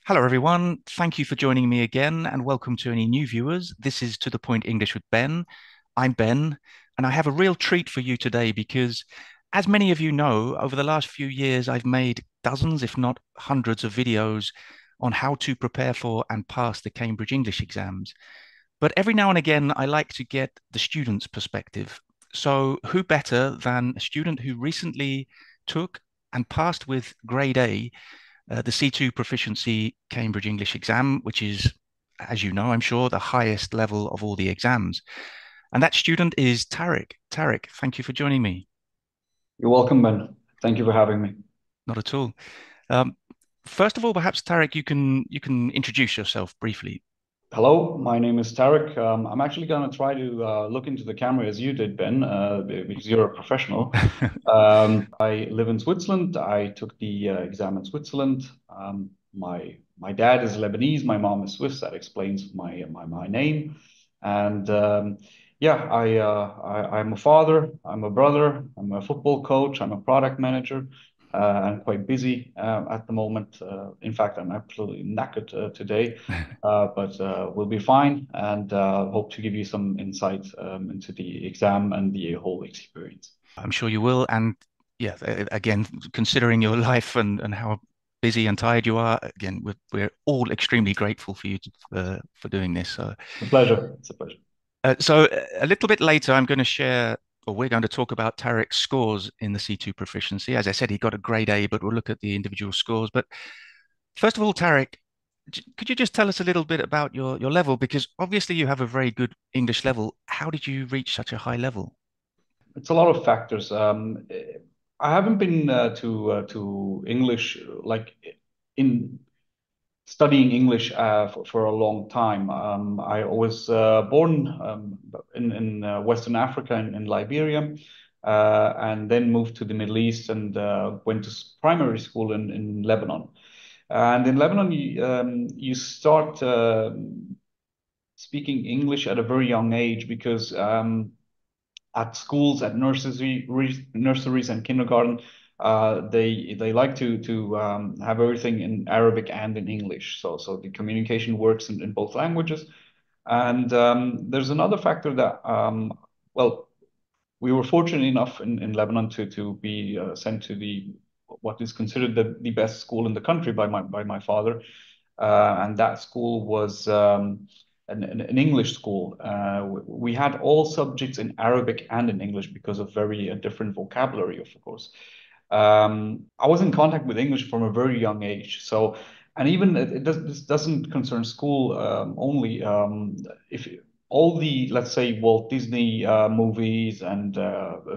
Hello, everyone. Thank you for joining me again, and welcome to any new viewers. This is To the Point English with Ben. I'm Ben, and I have a real treat for you today because, as many of you know, over the last few years, I've made dozens, if not hundreds, of videos on how to prepare for and pass the Cambridge English exams. But every now and again, I like to get the student's perspective. So, who better than a student who recently took and passed with grade A the C2 Proficiency Cambridge English exam, which is, as you know, I'm sure, the highest level of all the exams. And that student is Tarek. Tarek, thank you for joining me. You're welcome, Ben. Thank you for having me. Not at all. Um, First of all, perhaps Tarek, you can introduce yourself briefly. Hello, my name is Tarek. I'm actually going to try to look into the camera as you did, Ben, because you're a professional. I live in Switzerland. I took the exam in Switzerland. My dad is Lebanese. My mom is Swiss. That explains my name. And yeah, I'm a father. I'm a brother. I'm a football coach. I'm a product manager. I'm quite busy at the moment. In fact, I'm absolutely knackered today, but we'll be fine and hope to give you some insight into the exam and the whole experience. I'm sure you will. And yeah, again, considering your life and how busy and tired you are, again, we're all extremely grateful for you for doing this. A pleasure. It's a pleasure. So a little bit later, I'm going to share, or we're going to talk about Tarek's scores in the C2 proficiency. As I said, he got a grade A, but we'll look at the individual scores. But first of all, Tarek, could you just tell us a little bit about your level? Because obviously you have a very good English level. How did you reach such a high level? It's a lot of factors. I haven't been to English like in studying English for a long time. I was born in Western Africa in Liberia, and then moved to the Middle East and went to primary school in Lebanon. And in Lebanon, you start speaking English at a very young age because at schools, at nurseries and kindergarten, they like to have everything in Arabic and in English. So the communication works in both languages. And there's another factor that well, we were fortunate enough in Lebanon to be sent to the what is considered the best school in the country by my father, and that school was an English school. We had all subjects in Arabic and in English because of very different vocabulary, of course. I was in contact with English from a very young age. So, and even this doesn't concern school only. If all the, let's say, Walt Disney movies and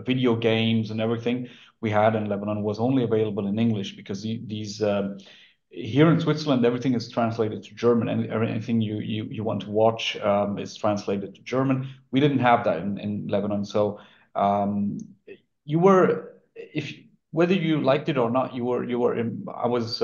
video games and everything we had in Lebanon was only available in English because these here in Switzerland, everything is translated to German, and anything you want to watch is translated to German. We didn't have that in Lebanon, so um, you were if whether you liked it or not, I was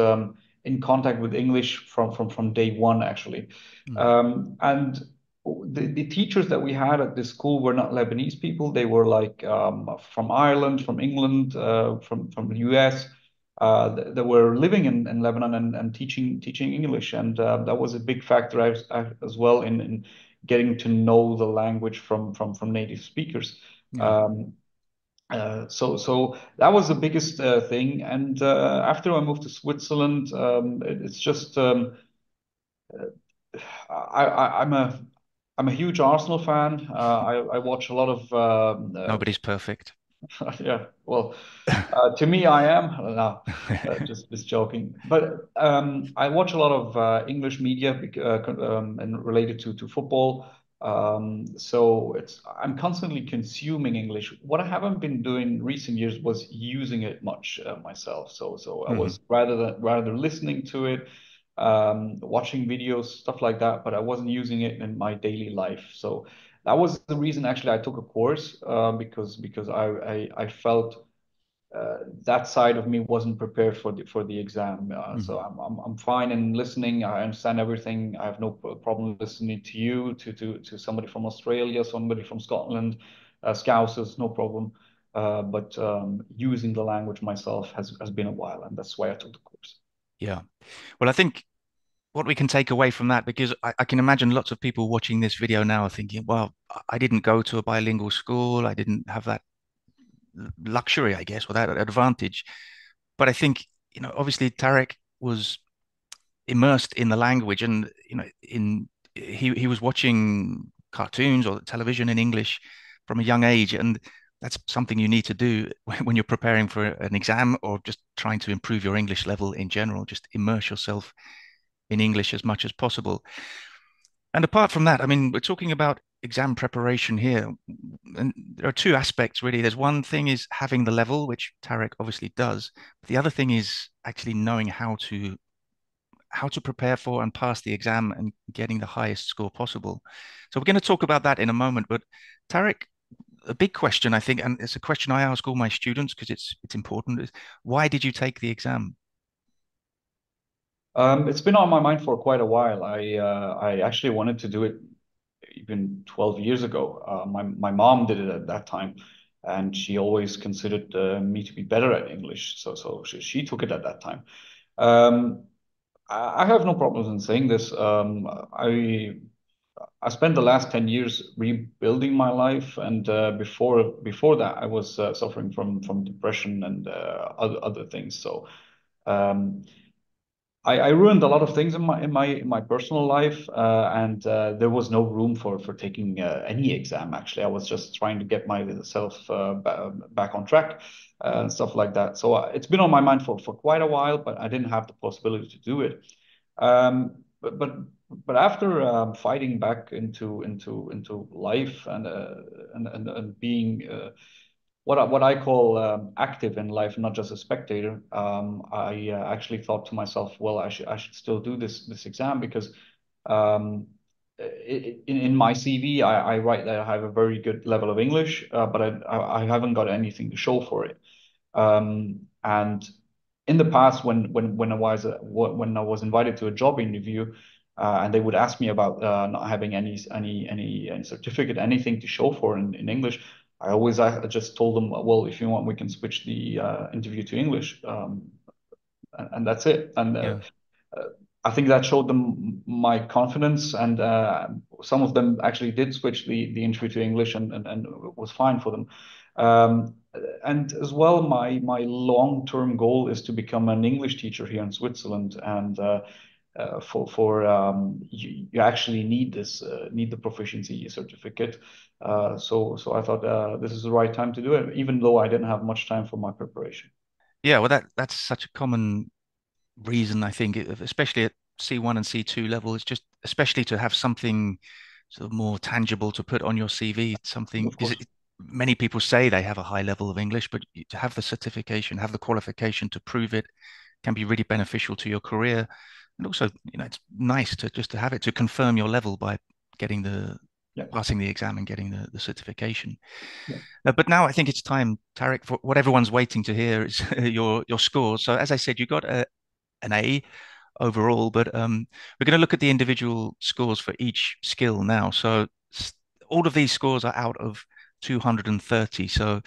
in contact with English from day one actually, Mm. and the teachers that we had at this school were not Lebanese people. They were like from Ireland, from England, from the US that were living in Lebanon and teaching English, and that was a big factor as well in getting to know the language from native speakers. Yeah. Um, so that was the biggest thing. And after I moved to Switzerland, it's just I'm a huge Arsenal fan. I watch a lot of Nobody's perfect. yeah. Well, to me, I am. No, just joking. But I watch a lot of English media and related to football. So I'm constantly consuming English. What I haven't been doing recent years was using it much myself. So I Mhm. was rather listening to it, watching videos, stuff like that. But I wasn't using it in my daily life. So that was the reason actually I took a course because I felt that side of me wasn't prepared for the exam. So Mhm. I'm fine in listening. I understand everything. I have no problem listening to you, to somebody from Australia, somebody from Scotland, Scousers, no problem. But using the language myself has been a while, and that's why I took the course. Yeah. Well, I think what we can take away from that, because I can imagine lots of people watching this video now are thinking, well, I didn't go to a bilingual school. I didn't have that luxury, I guess, or that advantage. But I think, obviously Tarek was immersed in the language, and he was watching cartoons or television in English from a young age, and that's something you need to do when you're preparing for an exam or just trying to improve your English level in general. Just immerse yourself in English as much as possible. And apart from that, I mean, we're talking about exam preparation here, and there are two aspects really. There's one thing is having the level, which Tarek obviously does. But the other thing is actually knowing how to prepare for and pass the exam and getting the highest score possible. So we're going to talk about that in a moment. But Tarek, a big question, I think, and it's a question I ask all my students because it's important, is why did you take the exam? It's been on my mind for quite a while. I actually wanted to do it even 12 years ago. My mom did it at that time, and she always considered me to be better at English. So she took it at that time. Um, I have no problems in saying this. I spent the last 10 years rebuilding my life, and before that, I was suffering from depression and other things. So. Um, I ruined a lot of things in my personal life, and there was no room for taking any exam. Actually, I was just trying to get myself back on track, and stuff like that. So it's been on my mind for quite a while, but I didn't have the possibility to do it. But after fighting back into life and being what I call active in life, not just a spectator. I actually thought to myself, well, I should still do this exam because um, in my CV I write that I have a very good level of English, but I haven't got anything to show for it. And in the past, when I was invited to a job interview, and they would ask me about not having any certificate, anything to show for in English, I just told them, well, if you want, we can switch the interview to English, and that's it. And Yeah. uh, I think that showed them my confidence, and some of them actually did switch the interview to English, and it was fine for them. Um, and as well, my long-term goal is to become an English teacher here in Switzerland, and for you actually need the proficiency certificate. So I thought this is the right time to do it, even though I didn't have much time for my preparation. Yeah, well, that's such a common reason, I think, especially at C1 and C2 level, is just especially to have something sort of more tangible to put on your CV, something Of because course, many people say they have a high level of English, but to have the certification, have the qualification to prove it can be really beneficial to your career. And also, it's nice to just to have it to confirm your level by getting the yeah, passing the exam and getting the certification. yeah. But now I think it's time, Tarek, for what everyone's waiting to hear is your scores. So as I said, you got an A overall, but we're going to look at the individual scores for each skill now. So all of these scores are out of 230. So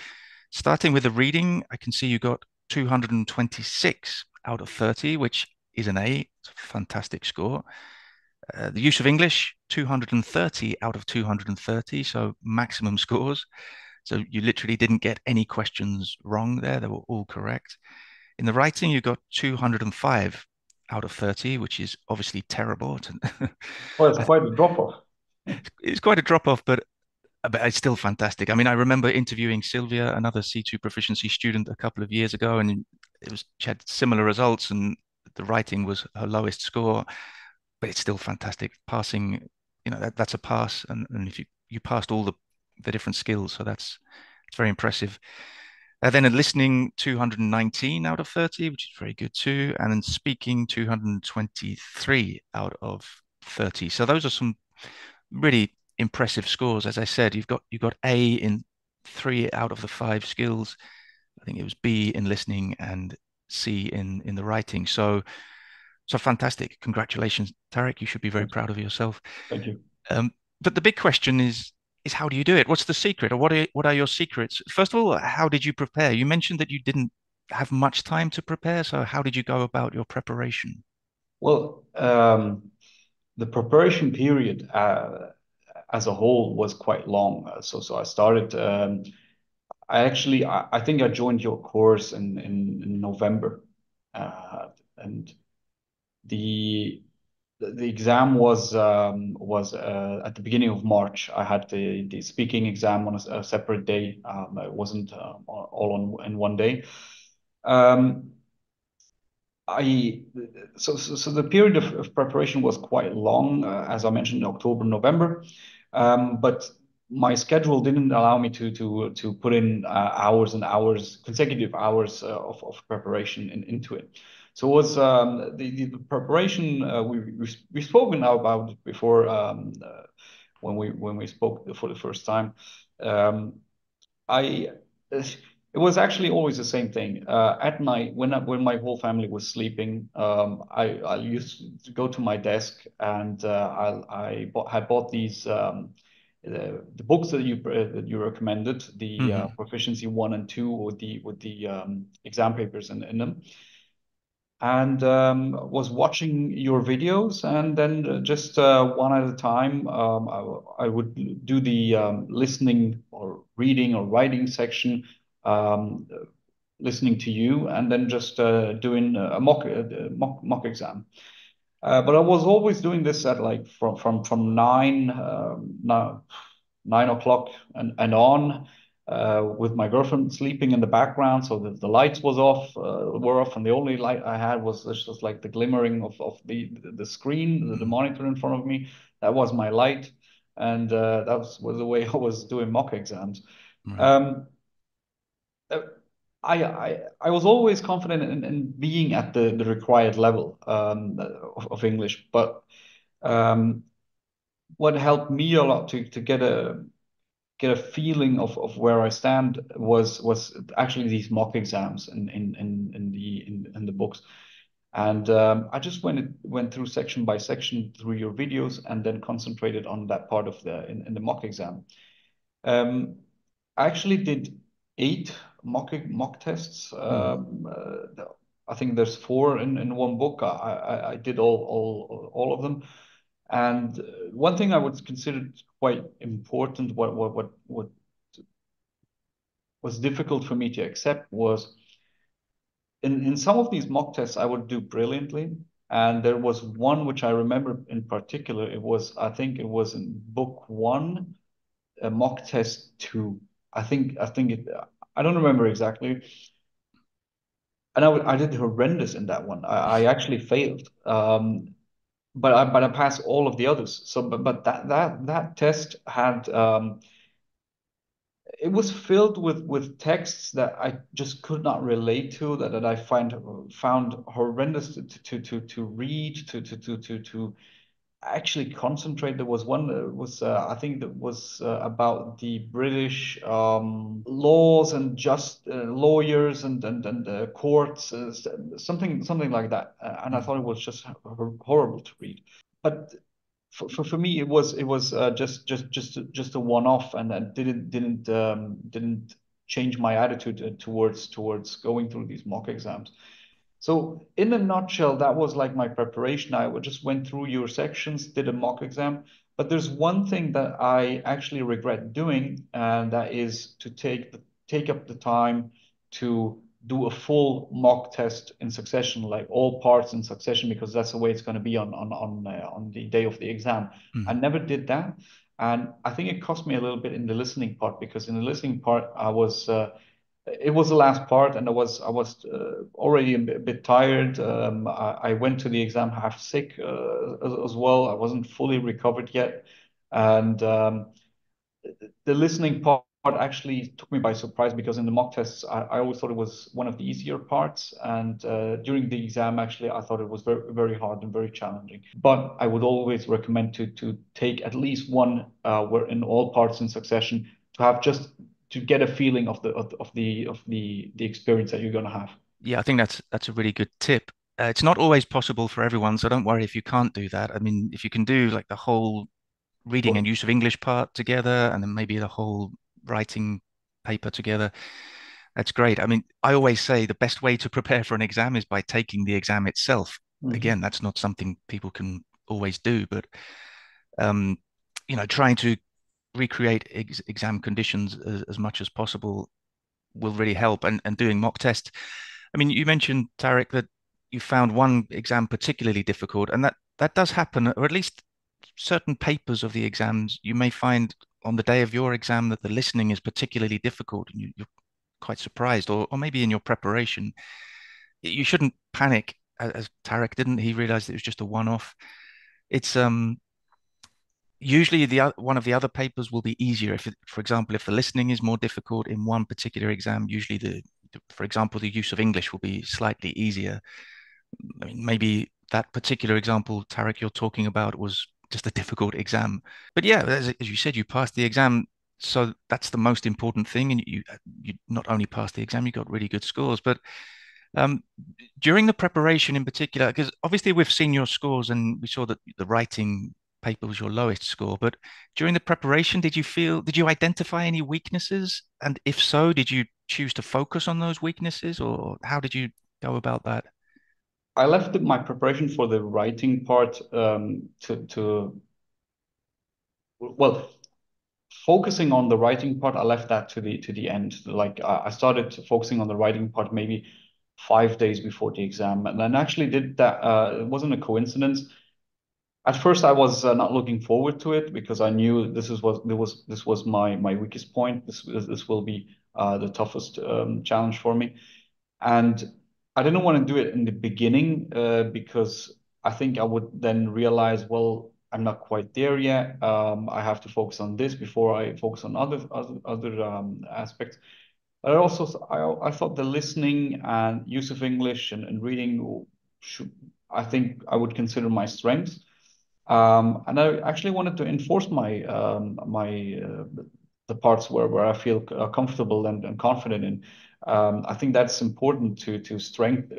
starting with the reading, I can see you got 226 out of 30, which is an A. It's a fantastic score. The use of English, 230 out of 230, so maximum scores. So you literally didn't get any questions wrong there. They were all correct. In the writing, you got 205 out of 30, which is obviously terrible. Well, it's quite a drop off. It's quite a drop off, but it's still fantastic. I mean, I remember interviewing Sylvia, another C2 proficiency student, a couple of years ago, and she had similar results, and the writing was her lowest score, but it's still fantastic. Passing, that's a pass, and if you passed all the different skills, so it's very impressive. Then in listening, 219 out of 30, which is very good too. And then speaking, 223 out of 30. So those are some really impressive scores. As I said, you've got A in 3 out of the 5 skills. I think it was B in listening and C in the writing. So fantastic. Congratulations, Tarek. You should be very Thank you. proud of yourself. Thank you. Um, but the big question is how do you do it? What's the secret, or what are your secrets? First of all, how did you prepare? You mentioned that you didn't have much time to prepare, so how did you go about your preparation? Well, the preparation period as a whole was quite long. So I started. I think I joined your course in November, and the the exam was at the beginning of March. I had the speaking exam on a separate day. It wasn't all on in one day. Um, I so the period of preparation was quite long, as I mentioned, October, November. But my schedule didn't allow me to put in hours and hours, consecutive hours of preparation into it. So it was the preparation we've spoken now about it before when we spoke for the first time. Um, I it was actually always the same thing. At night, when my whole family was sleeping, I used to go to my desk and had bought these the books that you recommended, the Hmm. Proficiency 1 and 2 with the exam papers in them, and was watching your videos, and then just one at a time, I would do the listening or reading or writing section, um, listening to you, and then just doing a mock exam. But I was always doing this at like from 9 o'clock and on, with my girlfriend sleeping in the background, so the lights were off, and the only light I had was just like the glimmering of the screen, the Hmm. monitor in front of me. That was my light, and was the way I was doing mock exams. Right. Um, uh, I was always confident in being at the required level of English, but um, what helped me a lot to get a feeling of where I stand was actually these mock exams in the books. And I just went through section by section through your videos and then concentrated on that part of in the mock exam. Um, I actually did 8 mock tests. Mm. I think there's 4 in one book. I did all of them. And one thing I would consider quite important, what was difficult for me to accept was in some of these mock tests I would do brilliantly. And there was one which I remember in particular. I think it was in book 1, mock test 2. I don't remember exactly. And I did horrendous in that one. I actually failed. But I passed all of the others. So, but that test had it was filled with texts that I just could not relate to, that I found horrendous to read, to actually concentrate. There was one that was I think that was about the British laws and just lawyers and courts, something like that. And I Mm. thought it was just horrible to read. But for me, it was just a one-off, and that didn't change my attitude towards going through these mock exams. So in a nutshell, that was like my preparation. Just went through your sections, did a mock exam. But there's one thing that I actually regret doing, and that is to take up the time to do a full mock test in succession, like all parts in succession, because that's the way it's going to be on the day of the exam. I Mm. never did that, and I think it cost me a little bit in the listening part, because in the listening part I was. It was the last part, and I was already a bit tired. I went to the exam half sick as well. I wasn't fully recovered yet, and the listening part actually took me by surprise, because in the mock tests I always thought it was one of the easier parts, and during the exam actually I thought it was very hard and very challenging. But I would always recommend to take at least one where in all parts in succession, to have just to get a feeling of the experience that you're going to have. Yeah, I think that's a really good tip. It's not always possible for everyone, so don't worry if you can't do that. I mean, if you can do like the whole reading and Well, use of English part together, and then maybe the whole writing paper together, that's great. I mean, I always say the best way to prepare for an exam is by taking the exam itself. Hmm. again, that's not something people can always do, but um, trying to recreate exam conditions as much as possible will really help. And doing mock tests. I mean, you mentioned, Tarek, that you found one exam particularly difficult, and that does happen, or at least certain papers of the exams, you may find on the day of your exam that the listening is particularly difficult, and you're quite surprised, or maybe in your preparation. You shouldn't panic, as Tarek didn't. He realized it was just a one-off. It's usually one of the other papers will be easier. For example, if the listening is more difficult in one particular exam, usually for example, the use of English will be slightly easier. I mean, maybe that particular example, Tarek, you're talking about was just a difficult exam. But yeah, as you said, you passed the exam, so that's the most important thing. And you not only passed the exam, you got really good scores. But um, during the preparation in particular, because obviously we've seen your scores and we saw that the writing paper was your lowest score, but during the preparation, did you identify any weaknesses? And if so, did you choose to focus on those weaknesses, or how did you go about that? I left my preparation for the writing part to well, focusing on the writing part. I left that to the end. Like I started focusing on the writing part maybe 5 days before the exam, and then actually did that. It wasn't a coincidence. At first, I was not looking forward to it because I knew this was my weakest point. This will be the toughest challenge for me, and I didn't want to do it in the beginning because I think I would then realize, well, I'm not quite there yet. I have to focus on this before I focus on other aspects. But I thought the listening and use of English and reading should, I think I would consider my strengths. And I actually wanted to enforce the parts where I feel comfortable and confident in. I think that's important to strength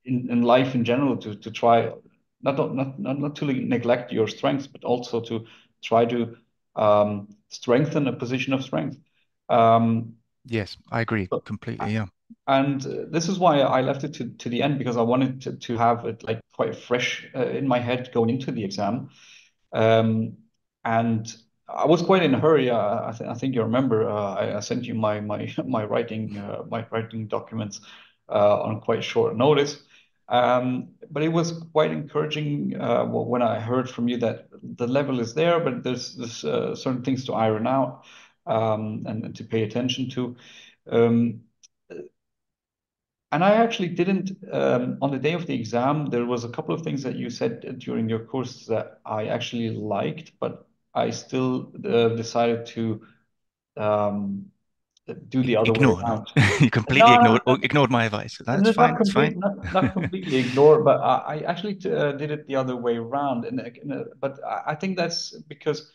in life in general to try not to neglect your strengths, but also to try to strengthen a position of strength. Um, Yes, I agree so, completely. Yeah. and this is why I left it to the end because I wanted to have it like quite fresh in my head going into the exam. Um, and I was quite in a hurry. I think you remember I sent you my my writing documents on quite short notice. But it was quite encouraging when I heard from you that the level is there, but there's certain things to iron out and to pay attention to. Um, and I actually didn't, on the day of the exam, there was a couple of things that you said during your course that I actually liked, but I still decided to um, do the other way Ignore, no. around. You completely No, ignored my advice. That's not, fine. It's fine. not completely ignore, but I actually did it the other way around. But I think that's because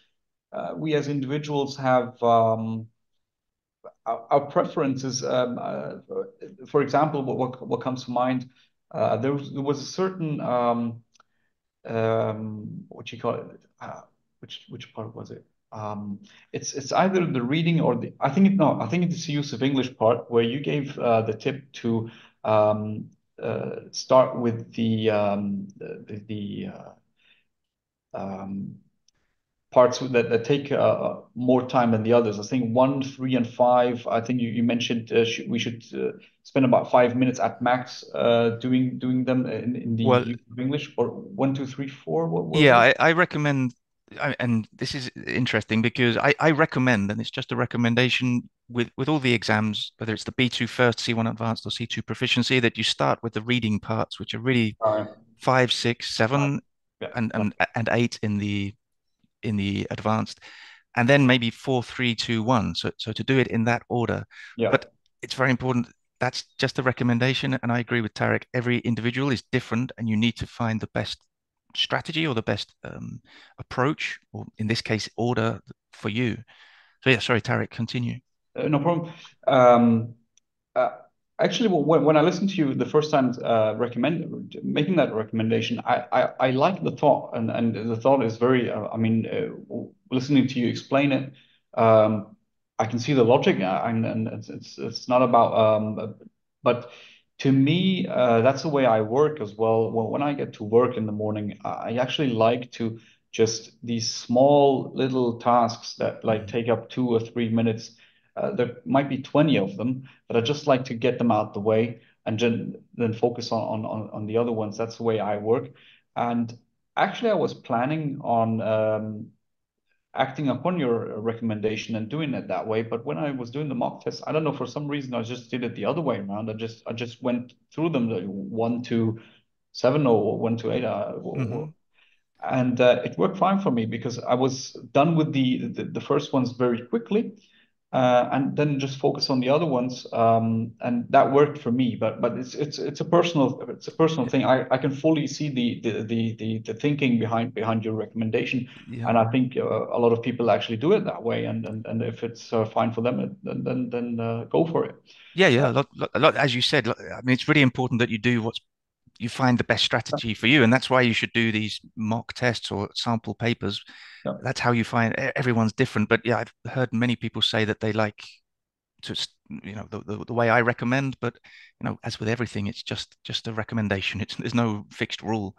we as individuals have our preferences. For example, what comes to mind, there was a certain what you call it, which part was it? It's either the reading or the I think it no I think it's the use of English part where you gave the tip to start with um, parts that take more time than the others. I think 1, 3, and 5. I think you mentioned we should spend about 5 minutes at max doing them in the Well, use of English. Or 1, 2, 3, 4. What yeah, was it? I recommend, and this is interesting because I recommend, and it's just a recommendation with all the exams, whether it's the B2 first, C1 advanced, or C2 proficiency, that you start with the reading parts, which are really All right. 5, 6, Right. 7, Yeah. and Yeah. and and 8 in the advanced, and then maybe 4, 3, 2, 1. So to do it in that order, Yeah. but it's very important. That's just a recommendation, and I agree with Tarek. Every individual is different, and you need to find the best strategy or the best approach, or in this case, order for you. So yeah, sorry, Tarek, continue. No problem. Um, Uh, actually, when I listened to you the first time, making that recommendation, I like the thought, and the thought is very. I mean, listening to you explain it, I can see the logic, and it's not about. But To me, that's the way I work as well. When I get to work in the morning, I actually like to just these small little tasks that like Mhm. take up 2 or 3 minutes. There might be 20 of them, but I just like to get them out the way and then focus on the other ones. That's the way I work. And actually, I was planning on acting upon your recommendation and doing it that way. But when I was doing the mock test, I don't know, for some reason I just did it the other way around. I just went through them, the 1 to 7 or 1 to 8, Hmm. and it worked fine for me because I was done with the first ones very quickly, and then just focus on the other ones, and that worked for me. But it's a personal thing. I can fully see the thinking behind your recommendation, Yeah. and I think a lot of people actually do it that way. And if it's fine for them, then go for it. Yeah, yeah, a lot, as you said. I mean, it's really important that you do what's you find the best strategy for you, and that's why you should do these mock tests or sample papers. Yeah. That's how you find everyone's different. But yeah, I've heard many people say that they like to, the way I recommend. But as with everything, it's just a recommendation. There's no fixed rule,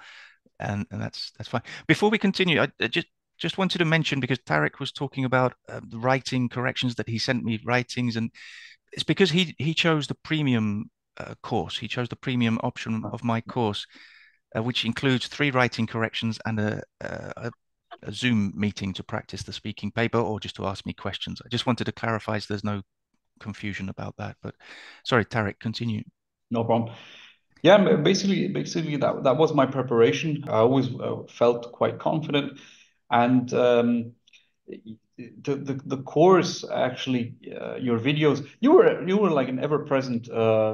and that's fine. Before we continue, I just wanted to mention because Tarek was talking about the writing corrections that he sent me writings, and it's because he chose the premium course. He chose the premium option of my course, which includes three writing corrections and a Zoom meeting to practice the speaking paper or just to ask me questions. I just wanted to clarify so there's no confusion about that. But sorry, Tarek, continue. No problem. Yeah, basically that was my preparation. I always felt quite confident, and the course actually, your videos, you were like an ever-present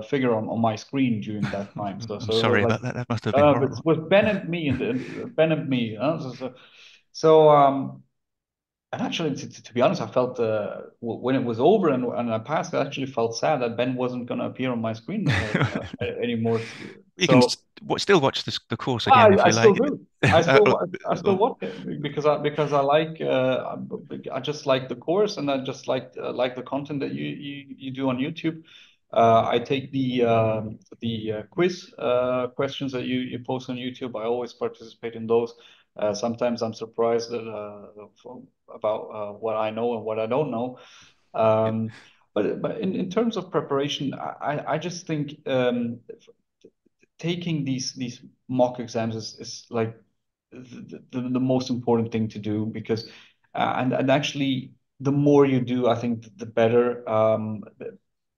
figure on my screen during that time. So I'm so it was sorry like about that. That must have been it horrible. was Ben and me and Ben and me. So and actually, to be honest, I felt when it was over and I passed, I actually felt sad that Ben wasn't going to appear on my screen anymore. You can So still watch the course I, again if I you still like. do. Uh, uh, I still watch it because I like I just like the course, and I just like the content that you do on YouTube. I take the quiz questions that you post on YouTube. I always participate in those. Sometimes I'm surprised about what I know and what I don't know. Um, but in terms of preparation, I just think taking these mock exams is like the most important thing to do because and actually the more you do, I think the better,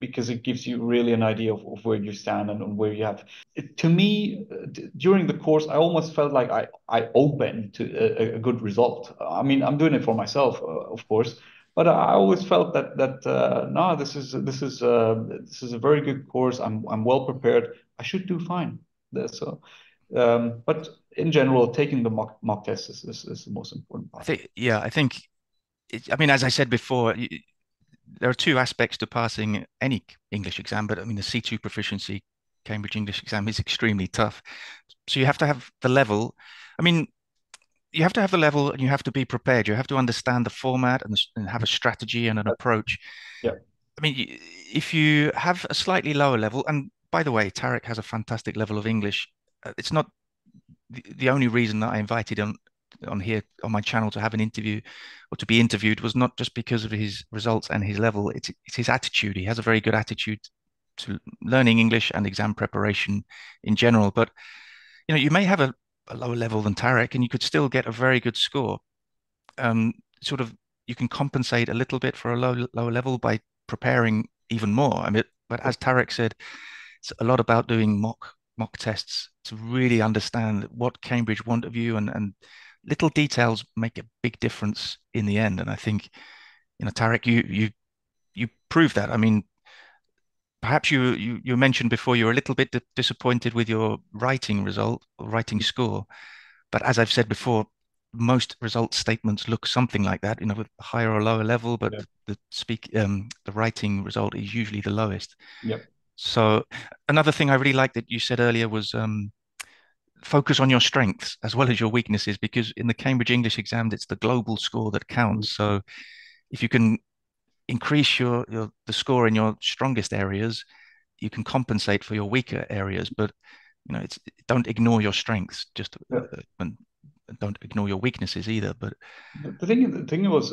because it gives you really an idea of where you stand and where you have. To me, during the course, I almost felt like I opened to a good result. I mean, I'm doing it for myself, of course, but I always felt that no, this is a very good course. I'm well prepared. I should do fine. So, but in general, taking the mock test is the most important I part. think, yeah, I think, I mean, as I said before, there are two aspects to passing any English exam, but I mean, the C2 Proficiency Cambridge English exam is extremely tough. So you have to have the level. I mean, you have to have the level and you have to be prepared. You have to understand the format and have a strategy and an approach. Yeah, I mean, if you have a slightly lower level, and by the way, Tarek has a fantastic level of English. It's not the only reason that I invited him on here on my channel to have an interview or to be interviewed was not just because of his results and his level. It's his attitude. He has a very good attitude to learning English and exam preparation in general. But you may have a lower level than Tarek, and you could still get a very good score. Um, sort of, you can compensate a little bit for a lower level by preparing even more. I mean, but yeah, as Tarek said, it's a lot about doing mock tests to really understand what Cambridge want of you, and little details make a big difference in the end. And I think, Tarek, you proved that. I mean, perhaps you mentioned before you were a little bit disappointed with your writing result, or writing score, but as I've said before, most result statements look something like that, with higher or lower level, but yeah, the writing result is usually the lowest. yeah, So another thing I really liked that you said earlier was focus on your strengths as well as your weaknesses, because in the Cambridge English exam, it's the global score that counts. So if you can increase your the score in your strongest areas, you can compensate for your weaker areas, but it's don't ignore your strengths, just Yeah. and don't ignore your weaknesses either. But The thing was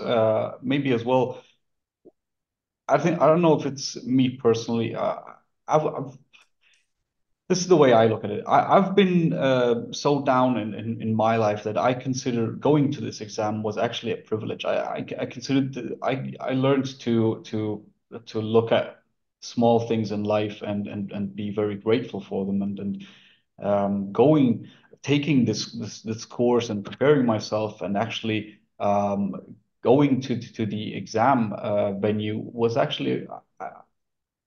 maybe as well. I don't know if it's me personally. I've this is the way I look at it. I've been so down in my life that I consider going to this exam was actually a privilege. I considered I learned to look at small things in life and be very grateful for them going taking this course and preparing myself and actually going to the exam venue was actually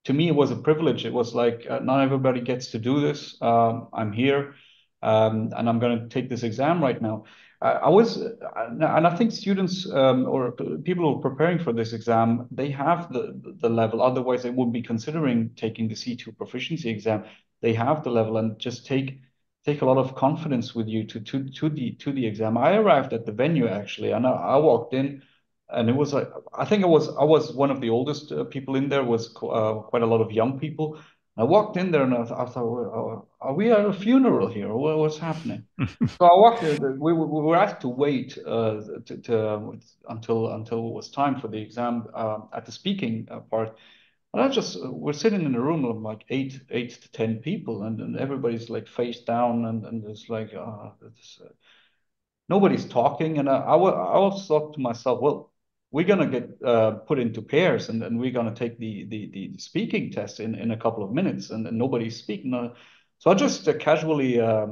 to me, it was a privilege. It was like not everybody gets to do this. I'm here, and I'm going to take this exam right now. I was, and I think students or people who are preparing for this exam, they have the level. Otherwise, they would be considering taking the C2 proficiency exam. They have the level, and just take a lot of confidence with you to the exam. I arrived at the venue actually, and I walked in and it was like I think I was one of the oldest people in there. Was quite a lot of young people. I walked in there and I thought, well, are we at a funeral here? What's happening? So I walked in. We were asked to wait until it was time for the exam at the speaking part. And I just we're sitting in a room of like eight to 10 people, and everybody's like face down, and it's like nobody's talking. And I also thought to myself, well, we're gonna get put into pairs, and we're gonna take the speaking test in a couple of minutes, and nobody's speaking. So I just casually uh,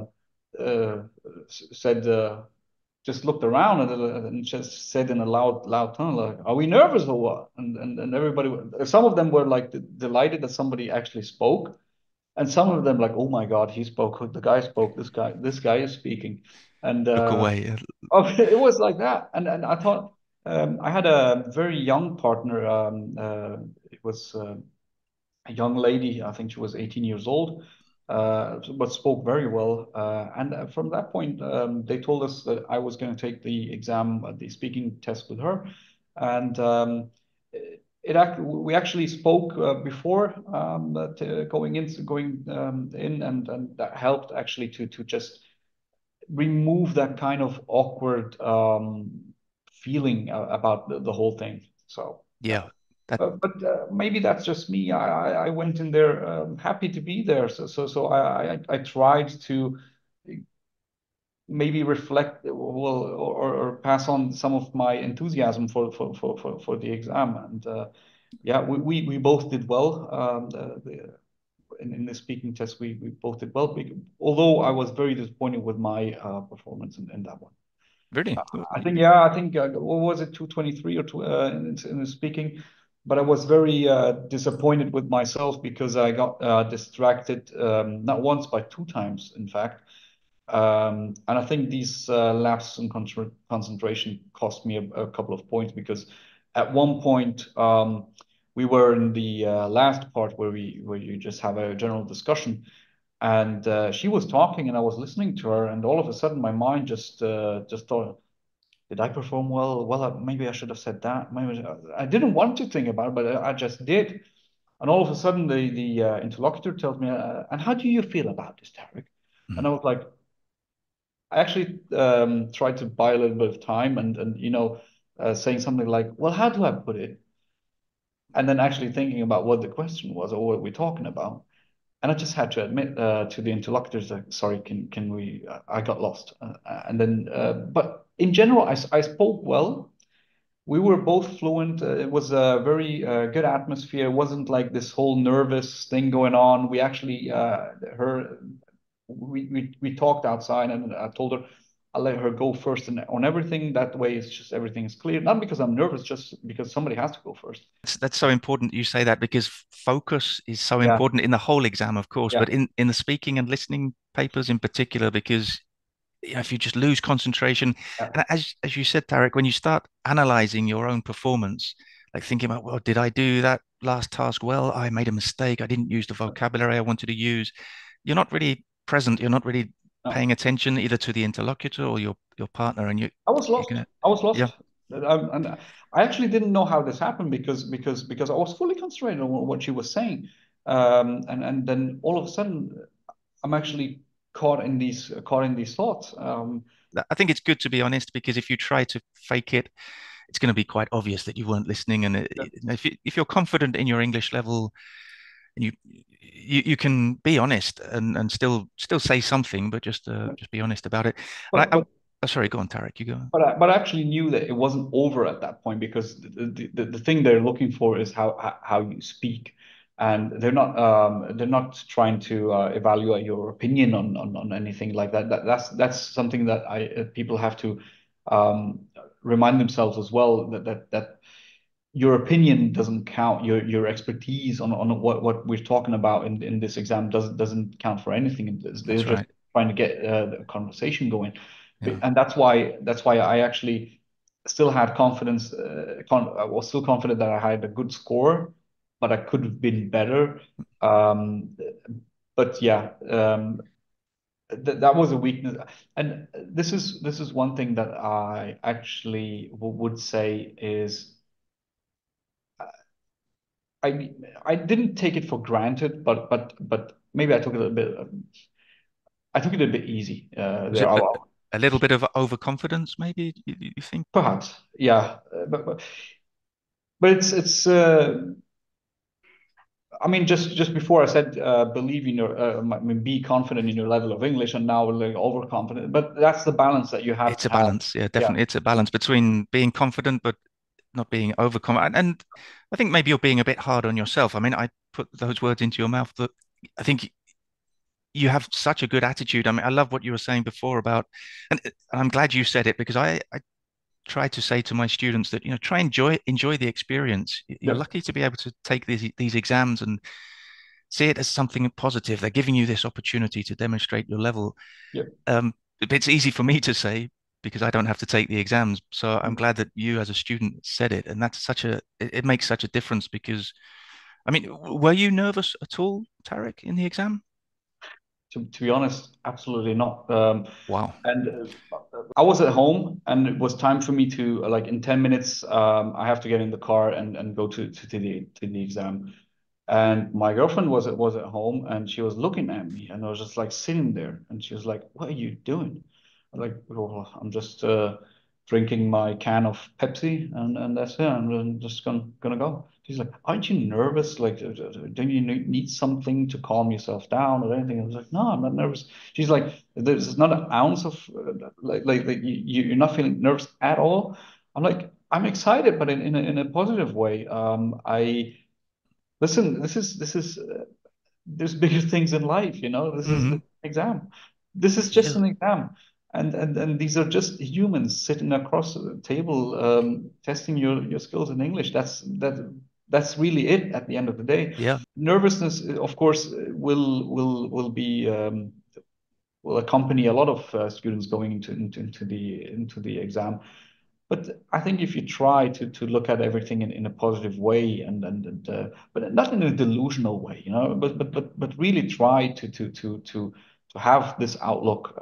said, just looked around and just said in a loud tone, like, "Are we nervous or what?" And everybody, some of them were like delighted that somebody actually spoke, and some of them like, "Oh my God, he spoke. The guy spoke. This guy is speaking." And look away. oh, it was like that. And I thought I had a very young partner. It was a young lady. I think she was 18 years old, but spoke very well. And from that point, they told us that I was going to take the exam, the speaking test with her. And we actually spoke before going in, and that helped actually to just remove that kind of awkward feeling about the whole thing. So yeah, Yeah, that but maybe that's just me. I went in there happy to be there. So I tried to maybe reflect well or pass on some of my enthusiasm for the exam. And yeah, we both did well. In the speaking test, we both did well. Although I was very disappointed with my performance in that one. really. I think what was it, 223 or two in the speaking, but I was very disappointed with myself because I got distracted not once but two times, in fact. And I think these lapses in concentration cost me a couple of points because at one point we were in the last part where you just have a general discussion, and she was talking and I was listening to her, and all of a sudden my mind just thought, did I perform well? Well, maybe I should have said that. Maybe I didn't want to think about it, but I just did. And all of a sudden, the interlocutor tells me, "And how do you feel about this, Tarek?" And Mm. I was like, I actually tried to buy a little bit of time and saying something like, "Well, how do I put it?" And then actually thinking about what the question was or what we're talking about. And I just had to admit to the interlocutors that, sorry, can we? I got lost. But in general, I spoke well. We were both fluent. It was a very good atmosphere. It wasn't like this whole nervous thing going on. We actually, her, we talked outside, and I told her I'll let her go first and on everything. That way, it's just everything is clear. Not because I'm nervous, just because somebody has to go first. That's so important you say that because focus is so Yeah, important in the whole exam, of course, yeah, but in the speaking and listening papers in particular, because if you just lose concentration, yeah, and as you said, Tarek, when you start analyzing your own performance, like thinking about, well, did I do that last task well? I made a mistake. I didn't use the vocabulary I wanted to use. You're not really present. You're not really no. paying attention either to the interlocutor or your partner, and I was you're lost. gonna, I was yeah, lost. And I actually didn't know how this happened because I was fully concentrated on what she was saying. And then all of a sudden, I'm actually caught in these thoughts. I think it's good to be honest because if you try to fake it, it's going to be quite obvious that you weren't listening. And if you're confident in your English level, and you can be honest and still say something, but just be honest about it. And but but oh, sorry, go on, Tarek, you go. but I actually knew that it wasn't over at that point because the thing they're looking for is how you speak, and they're not trying to evaluate your opinion on anything like that. That's something that I people have to um, remind themselves as well, that your opinion doesn't count. Your expertise on what we're talking about in this exam doesn't count for anything. They're That's just right. trying to get the conversation going, Yeah. and that's why I actually still had confidence. I was still confident that I had a good score, but I could have been better. Um, but yeah, that was a weakness, and this is one thing that I actually would say is I I didn't take it for granted, but maybe I took it a bit. I took it a bit easy. Was it a little bit of overconfidence, maybe you think? Perhaps, yeah. But it's. I mean, just before I said believe in your. I mean, be confident in your level of English, and now like overconfident. But that's the balance that you have It's to a have. balance, yeah, Yeah, definitely. It's a balance between being confident but not being overconfident. And I think maybe you're being a bit hard on yourself. I mean, I put those words into your mouth, but I think you have such a good attitude. I mean, I love what you were saying before about, and I'm glad you said it because I try to say to my students that, try enjoy the experience. You're yeah, lucky to be able to take these exams and see it as something positive. They're giving you this opportunity to demonstrate your level. yeah. It's easy for me to say because I don't have to take the exams. So I'm Mm. glad that you as a student said it. And that's it makes such a difference because, I mean, were you nervous at all, Tarek, in the exam? To be honest, absolutely not. Wow. And I was at home, and it was time for me to like in 10 minutes. I have to get in the car and go to the exam. And my girlfriend was at home, and she was looking at me, and I was just like sitting there, and she was like, "What are you doing?" I'm like, "Oh, I'm just drinking my can of Pepsi, and that's it. I'm just gonna go." She's like, "Aren't you nervous? Like, don't you need something to calm yourself down or anything?" I was like, "No, I'm not nervous." She's like, "There's not an ounce of like you're not feeling nervous at all." I'm like, "I'm excited, but in a positive way." I listen. This is there's bigger things in life, you know. This is Hmm. the exam. This is just Yeah. an exam, and these are just humans sitting across the table, testing your skills in English. That's really it at the end of the day. Yeah. Nervousness, of course, will be will accompany a lot of students going into the exam. But I think if you try to look at everything in a positive way but not in a delusional way, you know, but really try to have this outlook,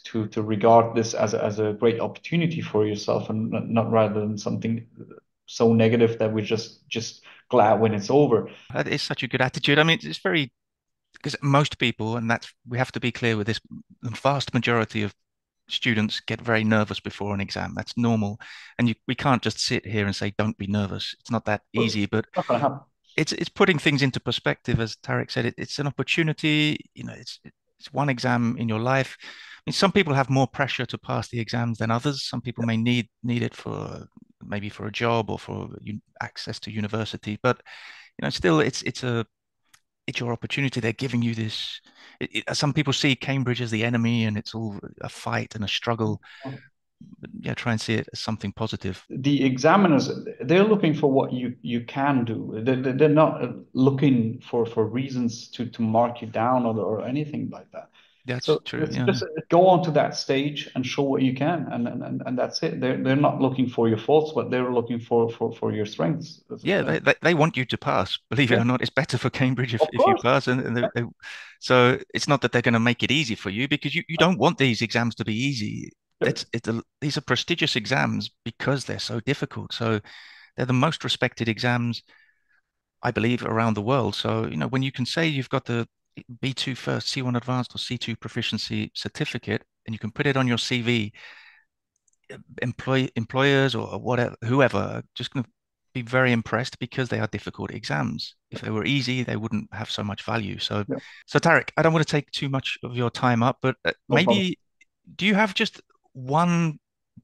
to regard this as a great opportunity for yourself, and not rather than something so negative that we're just glad when it's over. That is such a good attitude. I mean, it's very, because most people, and that's, we have to be clear with this, the vast majority of students get very nervous before an exam. That's normal. And we can't just sit here and say, don't be nervous. It's not that But easy, but it's not going to happen. it's putting things into perspective. As Tarek said, it's an opportunity. It's one exam in your life. I mean, some people have more pressure to pass the exams than others. Some people may need it for maybe for a job or for access to university. But still, it's your opportunity. They're giving you this. Some people see Cambridge as the enemy, and it's all a fight and a struggle. But yeah, try and see it as something positive. The examiners, they're looking for what you can do. They're not looking for reasons to mark you down or anything like that. That's So true. it's Yeah. just go on to that stage and show what you can, and that's it. They're not looking for your faults, but they're looking for your strengths. Yeah, they want you to pass. Believe it Yeah, or not, it's better for Cambridge of if you course. pass. And Yeah, so it's not that they're going to make it easy for you because you don't want these exams to be easy. yeah. These are prestigious exams because they're so difficult. So they're the most respected exams. I believe, around the world. So, when you can say you've got the B2 first, C1 advanced, or C2 proficiency certificate, and you can put it on your CV, employers or whatever, whoever, are just going to be very impressed because they are difficult exams. If they were easy, they wouldn't have so much value. So, Yeah, so Tarek, I don't want to take too much of your time up, but no problem. maybe do you have just one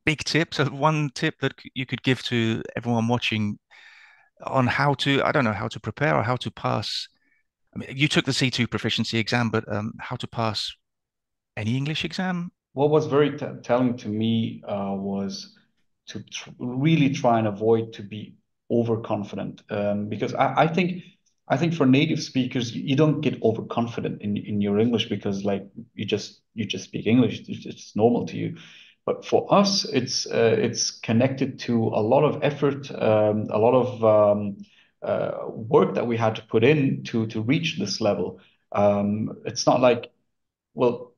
big tip, so one tip that you could give to everyone watching on how to, I don't know, how to prepare or how to pass. I mean, you took the C2 proficiency exam, but how to pass any English exam? What was very telling to me was to really try and avoid to be overconfident, because I think for native speakers you don't get overconfident in your English because like you just speak English, it's normal to you. But for us, it's connected to a lot of effort, a lot of work that we had to put in to reach this level. It's not like, well,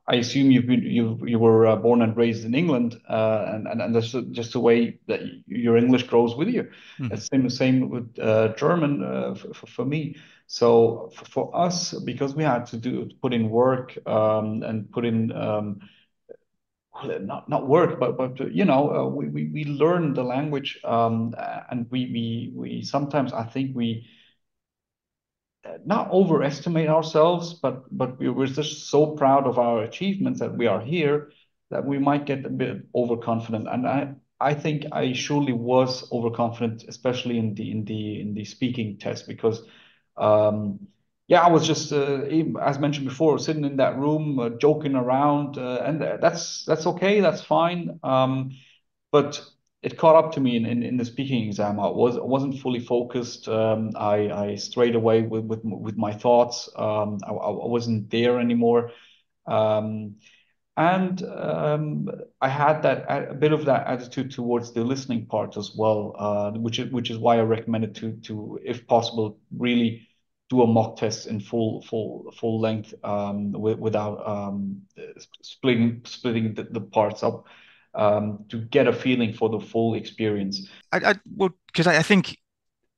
I assume you were born and raised in England, and that's just the way that your English grows with you. Mhm. It's same with German for me. So for us, because we had to put in work and put in well, not work, but we learn the language, and we sometimes I think we not overestimate ourselves, but we're just so proud of our achievements that we are here that we might get a bit overconfident. And I think I surely was overconfident, especially in the speaking test, because yeah, I was just as mentioned before, sitting in that room, joking around, and that's okay, that's fine. But it caught up to me in the speaking exam. I wasn't fully focused. I strayed away with my thoughts. I wasn't there anymore. Um, and I had a bit of that attitude towards the listening part as well, which is why I recommended to if possible really do a mock test in full length, without splitting the parts up, to get a feeling for the full experience. Well, because I think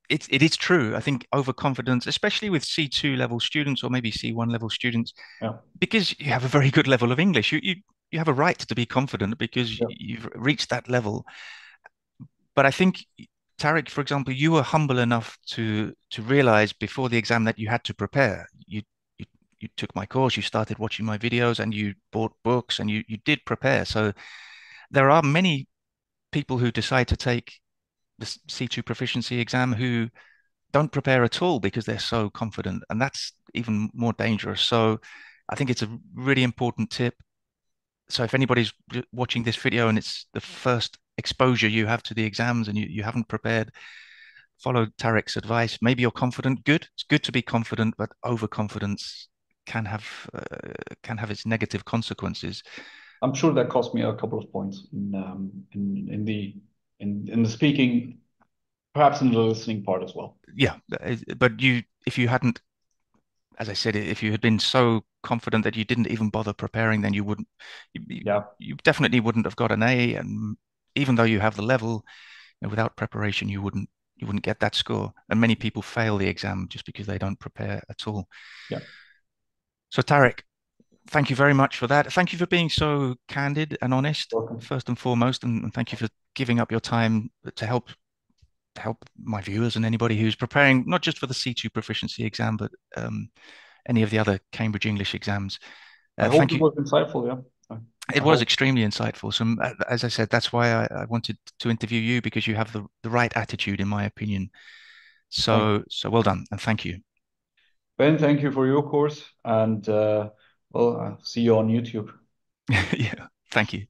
it is true. I think overconfidence, especially with C2 level students or maybe C1 level students, Yeah, because you have a very good level of English, you have a right to be confident because yeah, you've reached that level. But I think, Tarek, for example, you were humble enough to realize before the exam that you had to prepare. You you took my course, you started watching my videos, and you bought books, and you did prepare. So there are many people who decide to take the C2 proficiency exam who don't prepare at all because they're so confident, and that's even more dangerous. So I think it's a really important tip. So if anybody's watching this video and it's the first exposure you have to the exams and you haven't prepared, follow Tarek's advice. Maybe you're confident. Good. It's good to be confident, but overconfidence can have its negative consequences. I'm sure that cost me a couple of points in the speaking, perhaps in the listening part as well. Yeah, but if you hadn't, as I said, if you had been so confident that you didn't even bother preparing, then you wouldn't, Yeah, you definitely wouldn't have got an A. And even though you have the level, without preparation, you wouldn't get that score. And many people fail the exam just because they don't prepare at all. yeah. So Tarek, thank you very much for that. Thank you for being so candid and honest, Welcome. first and foremost, and thank you for giving up your time to help my viewers and anybody who's preparing not just for the C2 proficiency exam, but any of the other Cambridge English exams. I hope Thank it you. was insightful. Yeah, It I was hope. extremely insightful. So, as I said, that's why I wanted to interview you because you have the right attitude, in my opinion. Thank you. So well done, and thank you. Ben, thank you for your course, and well, see you on YouTube. Yeah, thank you.